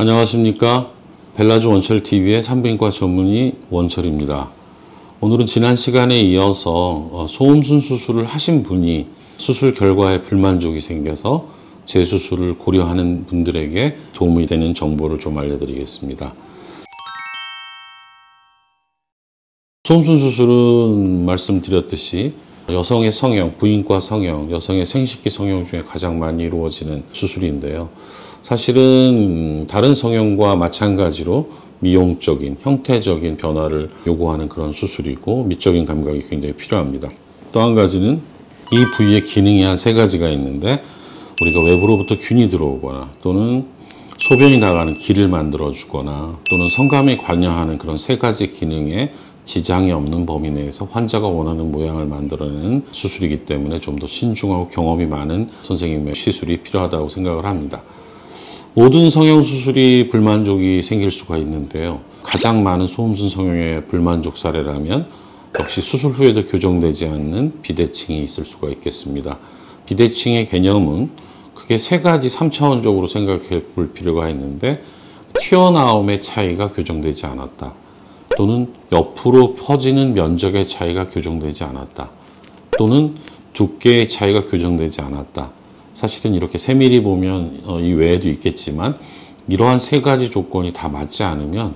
안녕하십니까. 벨라즈 원철TV의 산부인과 전문의 원철입니다. 오늘은 지난 시간에 이어서 소음순 수술을 하신 분이 수술 결과에 불만족이 생겨서 재수술을 고려하는 분들에게 도움이 되는 정보를 좀 알려드리겠습니다. 소음순 수술은 말씀드렸듯이 여성의 성형, 부인과 성형, 여성의 생식기 성형 중에 가장 많이 이루어지는 수술인데요. 사실은 다른 성형과 마찬가지로 미용적인, 형태적인 변화를 요구하는 그런 수술이고 미적인 감각이 굉장히 필요합니다. 또 한 가지는 이 부위의 기능이 한 3가지가 있는데 우리가 외부로부터 균이 들어오거나 또는 소변이 나가는 길을 만들어 주거나 또는 성감에 관여하는 그런 3가지 기능에 지장이 없는 범위 내에서 환자가 원하는 모양을 만들어내는 수술이기 때문에 좀 더 신중하고 경험이 많은 선생님의 시술이 필요하다고 생각을 합니다. 모든 성형수술이 불만족이 생길 수가 있는데요. 가장 많은 소음순 성형의 불만족 사례라면 역시 수술 후에도 교정되지 않는 비대칭이 있을 수가 있겠습니다. 비대칭의 개념은 크게 3가지 3차원적으로 생각해 볼 필요가 있는데 튀어나옴의 차이가 교정되지 않았다. 또는 옆으로 퍼지는 면적의 차이가 교정되지 않았다. 또는 두께의 차이가 교정되지 않았다. 사실은 이렇게 세밀히 보면 이 외에도 있겠지만 이러한 3가지 조건이 다 맞지 않으면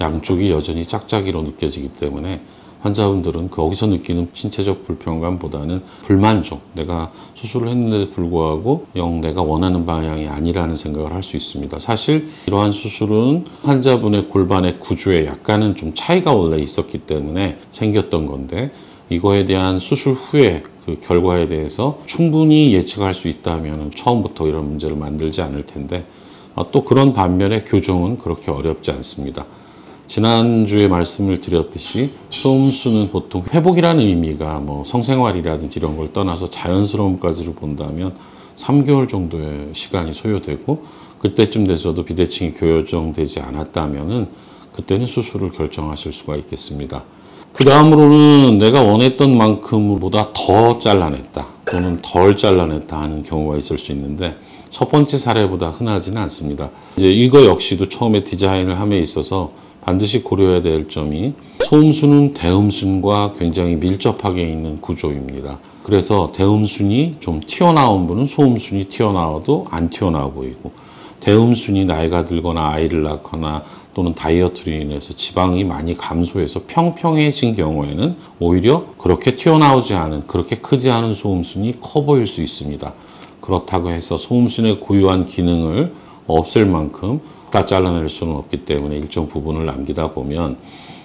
양쪽이 여전히 짝짝이로 느껴지기 때문에 환자분들은 거기서 느끼는 신체적 불편감보다는 불만족, 내가 수술을 했는데도 불구하고 영 내가 원하는 방향이 아니라는 생각을 할 수 있습니다. 사실 이러한 수술은 환자분의 골반의 구조에 약간은 좀 차이가 원래 있었기 때문에 생겼던 건데 이거에 대한 수술 후에 그 결과에 대해서 충분히 예측할 수 있다면 처음부터 이런 문제를 만들지 않을 텐데 또 그런 반면에 교정은 그렇게 어렵지 않습니다. 지난주에 말씀을 드렸듯이 소음순은 보통 회복이라는 의미가 성생활이라든지 이런 걸 떠나서 자연스러움까지를 본다면 3개월 정도의 시간이 소요되고 그때쯤 돼서도 비대칭이 교정되지 않았다면 그때는 수술을 결정하실 수가 있겠습니다. 그 다음으로는 내가 원했던 만큼보다 더 잘라냈다 또는 덜 잘라냈다 하는 경우가 있을 수 있는데 첫 번째 사례보다 흔하지는 않습니다. 이제 이거 역시도 처음에 디자인을 함에 있어서 반드시 고려해야 될 점이 소음순은 대음순과 굉장히 밀접하게 있는 구조입니다. 그래서 대음순이 좀 튀어나온 분은 소음순이 튀어나와도 안 튀어나와 보이고 대음순이 나이가 들거나 아이를 낳거나 또는 다이어트로 인해서 지방이 많이 감소해서 평평해진 경우에는 오히려 그렇게 튀어나오지 않은, 그렇게 크지 않은 소음순이 커 보일 수 있습니다. 그렇다고 해서 소음순의 고유한 기능을 없앨 만큼 다 잘라낼 수는 없기 때문에 일정 부분을 남기다 보면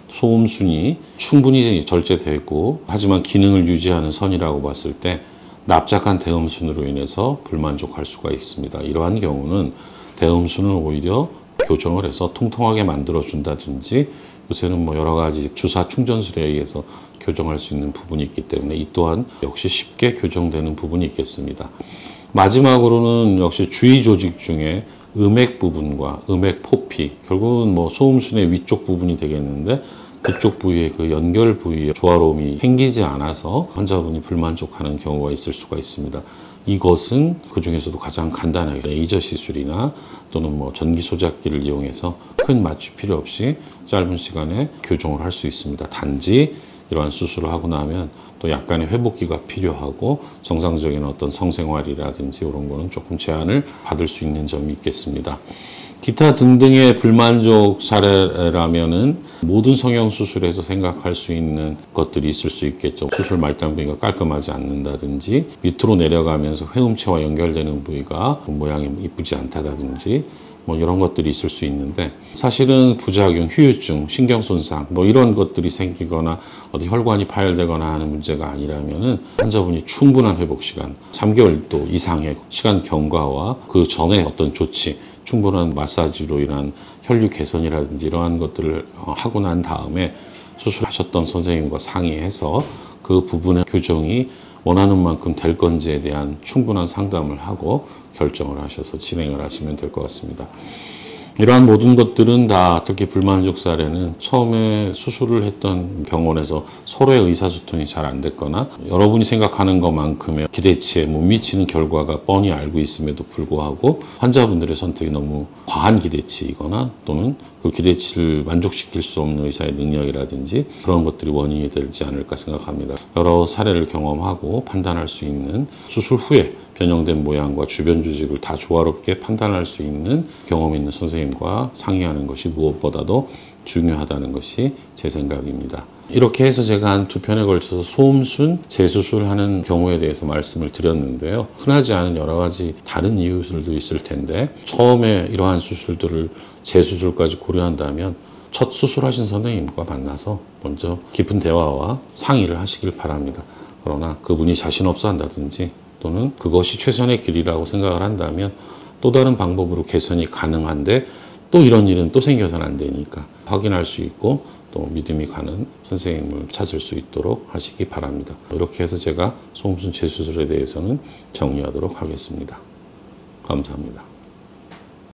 소음순이 충분히 절제되고 하지만 기능을 유지하는 선이라고 봤을 때 납작한 대음순으로 인해서 불만족할 수가 있습니다. 이러한 경우는 대음순을 오히려 교정을 해서 통통하게 만들어준다든지 요새는 여러 가지 주사 충전술에 의해서 교정할 수 있는 부분이 있기 때문에 이 또한 역시 쉽게 교정되는 부분이 있겠습니다. 마지막으로는 역시 주위 조직 중에 음액 부분과 음액 포피, 결국은 소음순의 위쪽 부분이 되겠는데 그쪽 부위의 그 연결 부위에 조화로움이 생기지 않아서 환자분이 불만족하는 경우가 있을 수가 있습니다. 이것은 그 중에서도 가장 간단하게 레이저 시술이나 또는 전기 소작기를 이용해서 큰 마취 필요 없이 짧은 시간에 교정을 할 수 있습니다. 단지 이러한 수술을 하고 나면 또 약간의 회복기가 필요하고 정상적인 어떤 성생활이라든지 이런 거는 조금 제한을 받을 수 있는 점이 있겠습니다. 기타 등등의 불만족 사례라면은 모든 성형 수술에서 생각할 수 있는 것들이 있을 수 있겠죠. 수술 말단 부위가 깔끔하지 않는다든지 밑으로 내려가면서 회음체와 연결되는 부위가 모양이 이쁘지 않다든지 이런 것들이 있을 수 있는데 사실은 부작용, 후유증, 신경손상 이런 것들이 생기거나 어디 혈관이 파열되거나 하는 문제가 아니라면은 환자분이 충분한 회복 시간, 3개월 이상의 시간 경과와 그 전에 어떤 조치, 충분한 마사지로 인한 혈류 개선이라든지 이러한 것들을 하고 난 다음에 수술하셨던 선생님과 상의해서 그 부분의 교정이 원하는 만큼 될 건지에 대한 충분한 상담을 하고 결정을 하셔서 진행을 하시면 될 것 같습니다. 이러한 모든 것들은 다 특히 불만족 사례는 처음에 수술을 했던 병원에서 서로의 의사소통이 잘 안 됐거나 여러분이 생각하는 것만큼의 기대치에 못 미치는 결과가 뻔히 알고 있음에도 불구하고 환자분들의 선택이 너무 과한 기대치이거나 또는 그 기대치를 만족시킬 수 없는 의사의 능력이라든지 그런 것들이 원인이 되지 않을까 생각합니다. 여러 사례를 경험하고 판단할 수 있는 수술 후에 변형된 모양과 주변 조직을 다 조화롭게 판단할 수 있는 경험 있는 선생님과 상의하는 것이 무엇보다도 중요하다는 것이 제 생각입니다. 이렇게 해서 제가 한 2편에 걸쳐서 소음순 재수술하는 경우에 대해서 말씀을 드렸는데요. 흔하지 않은 여러 가지 다른 이유들도 있을 텐데 처음에 이러한 수술들을 재수술까지 고려한다면 첫 수술하신 선생님과 만나서 먼저 깊은 대화와 상의를 하시길 바랍니다. 그러나 그분이 자신 없어 한다든지 또는 그것이 최선의 길이라고 생각을 한다면 또 다른 방법으로 개선이 가능한데 또 이런 일은 또 생겨서는 안 되니까 확인할 수 있고 또 믿음이 가는 선생님을 찾을 수 있도록 하시기 바랍니다. 이렇게 해서 제가 소음순 재수술에 대해서는 정리하도록 하겠습니다. 감사합니다.